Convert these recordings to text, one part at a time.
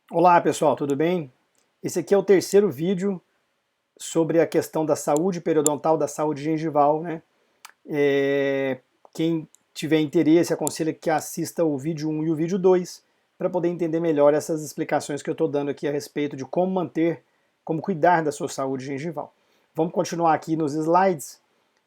Olá pessoal, tudo bem? Esse aqui é o terceiro vídeo sobre a questão da saúde periodontal, da saúde gengival, né? Quem tiver interesse, aconselho que assista o vídeo 1 e o vídeo 2 para poder entender melhor essas explicações que eu estou dando aqui a respeito de como manter, como cuidar da sua saúde gengival. Vamos continuar aqui nos slides.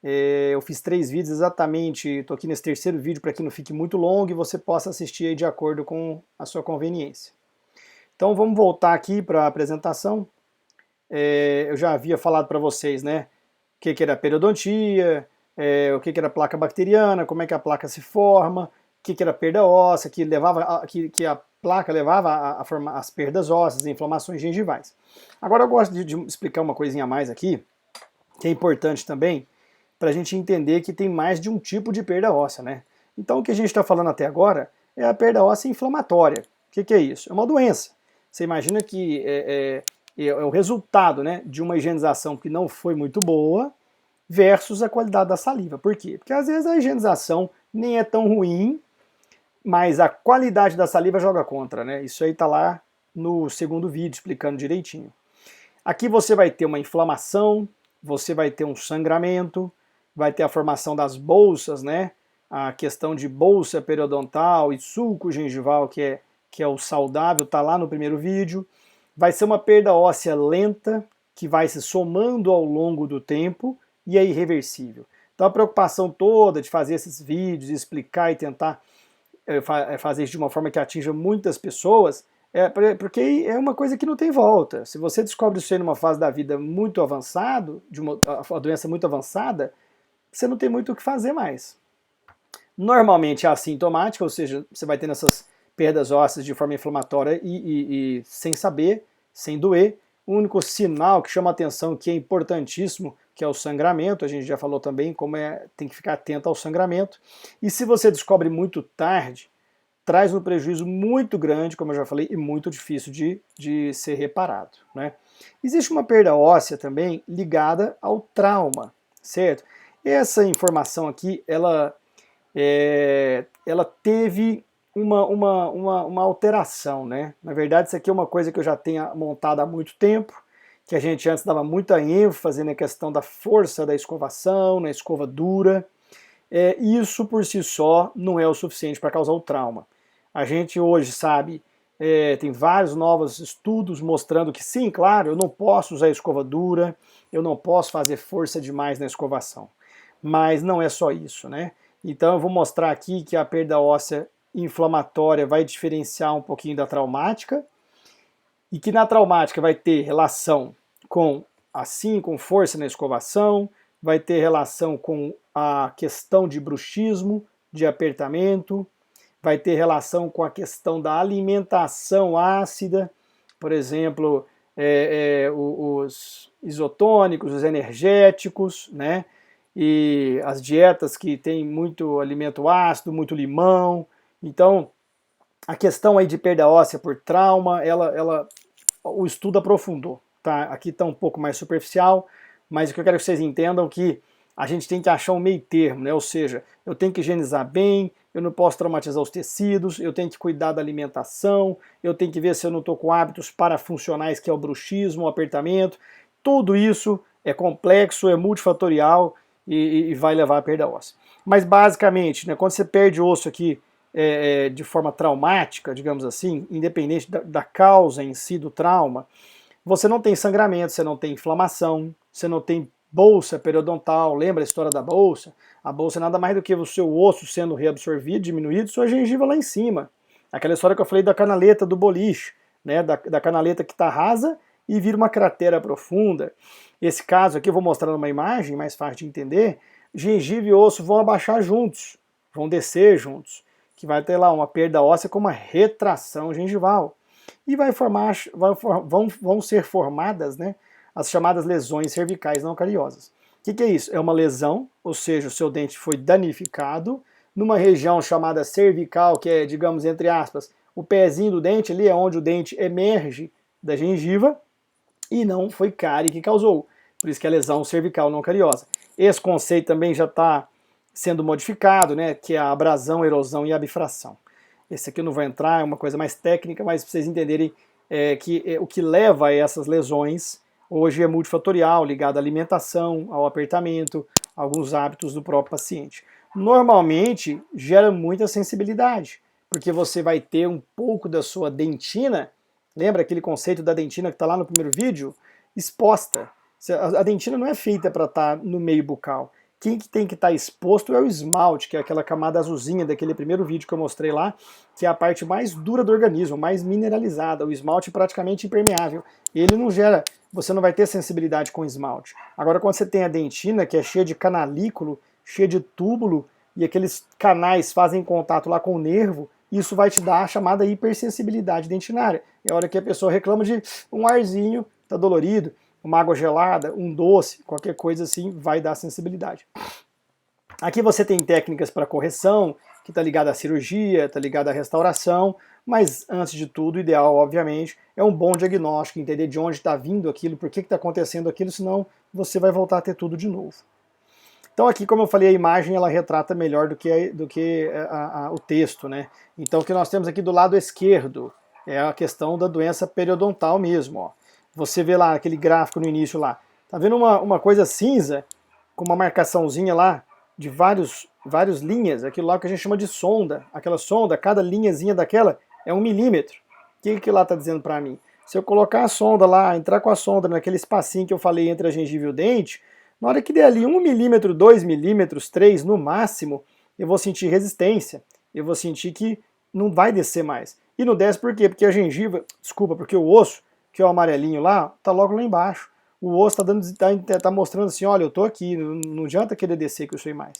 Eu fiz 3 vídeos exatamente, estou aqui nesse terceiro vídeo para que não fique muito longo e você possa assistir aí de acordo com a sua conveniência. Então vamos voltar aqui para a apresentação. Eu já havia falado para vocês, né, o que era periodontia, o que era placa bacteriana, como é que a placa se forma, o que era perda óssea, que a placa levava a formar as perdas ósseas, inflamações gengivais. Agora eu gosto de explicar uma coisinha a mais aqui, que é importante também, para a gente entender que tem mais de um tipo de perda óssea, né? Então o que a gente está falando até agora é a perda óssea inflamatória. O que é isso? É uma doença. Você imagina que é o resultado, né, de uma higienização que não foi muito boa versus a qualidade da saliva. Por quê? Porque às vezes a higienização nem é tão ruim, mas a qualidade da saliva joga contra, né? Isso aí está lá no segundo vídeo explicando direitinho. Aqui você vai ter uma inflamação, você vai ter um sangramento, vai ter a formação das bolsas, né? A questão de bolsa periodontal e sulco gengival, que é o saudável, está lá no primeiro vídeo. Vai ser uma perda óssea lenta, que vai se somando ao longo do tempo e é irreversível. Então a preocupação toda de fazer esses vídeos, explicar e tentar fazer isso de uma forma que atinja muitas pessoas, porque é uma coisa que não tem volta. Se você descobre isso aí numa fase da vida muito avançado, de uma doença muito avançada, você não tem muito o que fazer mais. Normalmente é assintomática, ou seja, você vai tendo essas perdas ósseas de forma inflamatória e sem saber, sem doer. O único sinal que chama atenção, que é importantíssimo, que é o sangramento. A gente já falou também como tem que ficar atento ao sangramento. E se você descobre muito tarde, traz um prejuízo muito grande, como eu já falei, e muito difícil de ser reparado, né? Existe uma perda óssea também ligada ao trauma, certo? Essa informação aqui, ela teve uma alteração, né? Na verdade, isso aqui é uma coisa que eu já tenho montado há muito tempo, que a gente antes dava muita ênfase na questão da força da escovação, na escova dura. Isso por si só não é o suficiente para causar o trauma. A gente hoje sabe, tem vários novos estudos mostrando que sim, claro, eu não posso usar escova dura, eu não posso fazer força demais na escovação. Mas não é só isso, né? Então eu vou mostrar aqui que a perda óssea inflamatória vai diferenciar um pouquinho da traumática, e que na traumática vai ter relação com força na escovação, vai ter relação com a questão de bruxismo, de apertamento, vai ter relação com a questão da alimentação ácida, por exemplo, os isotônicos, os energéticos, né? E as dietas que tem muito alimento ácido, muito limão. Então, a questão aí de perda óssea por trauma, o estudo aprofundou. Tá? Aqui está um pouco mais superficial, mas o que eu quero que vocês entendam é que a gente tem que achar um meio termo, né? Ou seja, eu tenho que higienizar bem, eu não posso traumatizar os tecidos, eu tenho que cuidar da alimentação, eu tenho que ver se eu não estou com hábitos parafuncionais, que é o bruxismo, o apertamento. Tudo isso é complexo, é multifatorial e vai levar à perda óssea. Mas basicamente, né, quando você perde osso aqui de forma traumática, digamos assim, independente da causa em si do trauma, você não tem sangramento, você não tem inflamação, você não tem bolsa periodontal. Lembra a história da bolsa? A bolsa é nada mais do que o seu osso sendo reabsorvido, diminuído, sua gengiva lá em cima. Aquela história que eu falei da canaleta do boliche, né? Da canaleta que está rasa e vira uma cratera profunda. Esse caso aqui eu vou mostrar numa imagem mais fácil de entender. Gengiva e osso vão abaixar juntos, vão descer juntos, que vai ter lá uma perda óssea com uma retração gengival. E vão ser formadas, né, as chamadas lesões cervicais não cariosas. O que é isso? É uma lesão, ou seja, o seu dente foi danificado numa região chamada cervical, que é, digamos, entre aspas, o pezinho do dente, ali é onde o dente emerge da gengiva, e não foi cárie que causou. Por isso que é lesão cervical não cariosa. Esse conceito também já está sendo modificado, né, que é a abrasão, erosão e abfração. Esse aqui eu não vou entrar, é uma coisa mais técnica, mas para vocês entenderem o que leva a essas lesões hoje é multifatorial, ligado à alimentação, ao apertamento, alguns hábitos do próprio paciente. Normalmente gera muita sensibilidade, porque você vai ter um pouco da sua dentina, lembra aquele conceito da dentina que está lá no primeiro vídeo? Exposta. A dentina não é feita para estar no meio bucal. Quem que tem que estar exposto é o esmalte, que é aquela camada azulzinha daquele primeiro vídeo que eu mostrei lá, que é a parte mais dura do organismo, mais mineralizada. O esmalte é praticamente impermeável. Ele não gera, você não vai ter sensibilidade com esmalte. Agora, quando você tem a dentina, que é cheia de canalículo, cheia de túbulo, e aqueles canais fazem contato lá com o nervo, isso vai te dar a chamada hipersensibilidade dentinária. É a hora que a pessoa reclama de um arzinho, tá dolorido, uma água gelada, um doce, qualquer coisa assim vai dar sensibilidade. Aqui você tem técnicas para correção, que está ligada à cirurgia, está ligada à restauração, mas antes de tudo, o ideal, obviamente, é um bom diagnóstico, entender de onde está vindo aquilo, por que está acontecendo aquilo, senão você vai voltar a ter tudo de novo. Então aqui, como eu falei, a imagem ela retrata melhor do que o texto, né? Então o que nós temos aqui do lado esquerdo é a questão da doença periodontal mesmo, ó. Você vê lá aquele gráfico no início lá, tá vendo uma coisa cinza com uma marcaçãozinha lá de vários linhas, aquilo lá que a gente chama de sonda. Aquela sonda, cada linhazinha daquela é 1 milímetro. O que lá está dizendo para mim? Se eu colocar a sonda lá, entrar com a sonda naquele espacinho que eu falei entre a gengiva e o dente, na hora que der ali 1 milímetro, 2 milímetros, 3 no máximo, eu vou sentir resistência. Eu vou sentir que não vai descer mais. E não desce por quê? Porque a gengiva, desculpa, porque o osso, que é o amarelinho lá, tá logo lá embaixo. O osso tá mostrando assim, olha, eu tô aqui, não adianta querer descer que eu sei mais.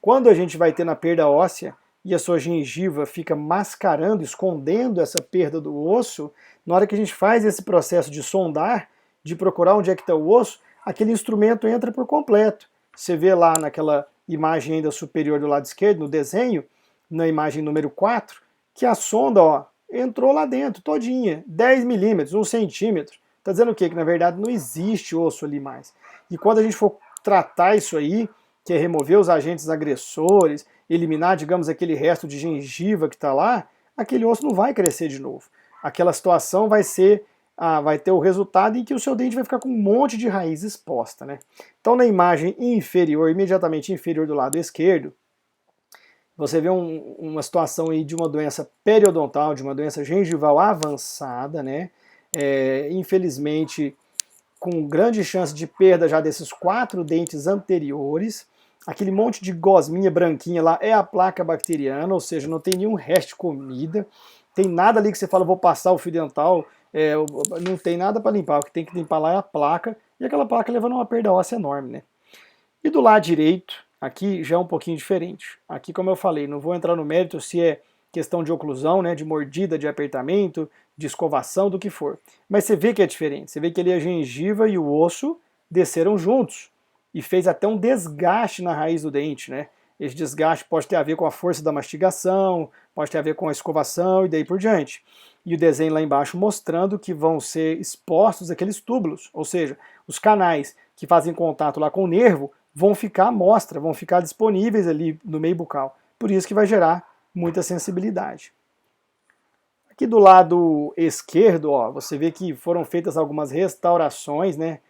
Quando a gente vai ter na perda óssea e a sua gengiva fica mascarando, escondendo essa perda do osso, na hora que a gente faz esse processo de sondar, de procurar onde é que está o osso, aquele instrumento entra por completo. Você vê lá naquela imagem ainda superior do lado esquerdo, no desenho, na imagem número 4, que a sonda, ó, entrou lá dentro, todinha, 10 milímetros, 1 centímetro. Está dizendo o quê? Que na verdade não existe osso ali mais. E quando a gente for tratar isso aí, que é remover os agentes agressores, eliminar, digamos, aquele resto de gengiva que está lá, aquele osso não vai crescer de novo. Aquela situação vai ter o resultado em que o seu dente vai ficar com um monte de raiz exposta, né? Então na imagem inferior, imediatamente inferior do lado esquerdo, você vê uma situação aí de uma doença periodontal, de uma doença gengival avançada, né? Infelizmente, com grande chance de perda já desses 4 dentes anteriores. Aquele monte de gosminha branquinha lá é a placa bacteriana, ou seja, não tem nenhum resto de comida. Tem nada ali que você fala, vou passar o fio dental, não tem nada para limpar. O que tem que limpar lá é a placa, e aquela placa levando uma perda óssea enorme, né? E do lado direito, aqui já é um pouquinho diferente. Aqui, como eu falei, não vou entrar no mérito se é questão de oclusão, né, de mordida, de apertamento, de escovação, do que for. Mas você vê que é diferente. Você vê que ali a gengiva e o osso desceram juntos e fez até um desgaste na raiz do dente, né? Esse desgaste pode ter a ver com a força da mastigação, pode ter a ver com a escovação e daí por diante. E o desenho lá embaixo mostrando que vão ser expostos aqueles túbulos, ou seja, os canais que fazem contato lá com o nervo vão ficar à mostra, vão ficar disponíveis ali no meio bucal. Por isso que vai gerar muita sensibilidade. Aqui do lado esquerdo, ó, você vê que foram feitas algumas restaurações, né?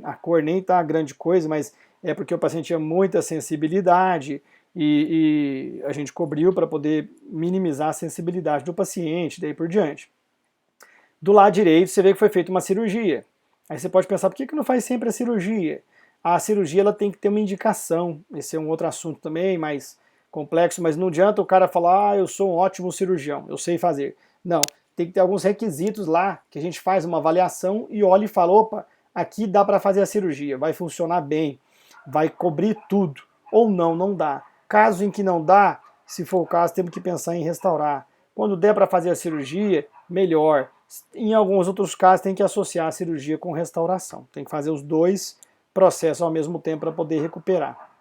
A cor nem tá grande coisa, mas é porque o paciente tinha muita sensibilidade e a gente cobriu para poder minimizar a sensibilidade do paciente, daí por diante. Do lado direito, você vê que foi feita uma cirurgia. Aí você pode pensar, por que não faz sempre a cirurgia? A cirurgia ela tem que ter uma indicação. Esse é um outro assunto também, mais complexo, mas não adianta o cara falar, eu sou um ótimo cirurgião, eu sei fazer. Não, tem que ter alguns requisitos lá, que a gente faz uma avaliação e olha e fala, opa, aqui dá para fazer a cirurgia, vai funcionar bem, vai cobrir tudo. Ou não, não dá. Caso em que não dá, se for o caso, temos que pensar em restaurar. Quando der para fazer a cirurgia, melhor. Em alguns outros casos, tem que associar a cirurgia com restauração. Tem que fazer os dois processos ao mesmo tempo para poder recuperar.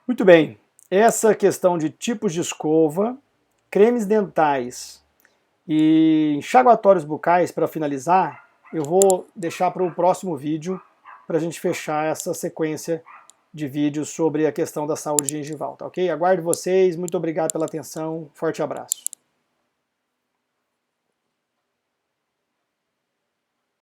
Muito bem, essa questão de tipos de escova, cremes dentais e enxaguatórios bucais, para finalizar, eu vou deixar para o próximo vídeo para a gente fechar essa sequência de vídeos sobre a questão da saúde gengival, tá ok? Aguardo vocês, muito obrigado pela atenção, forte abraço.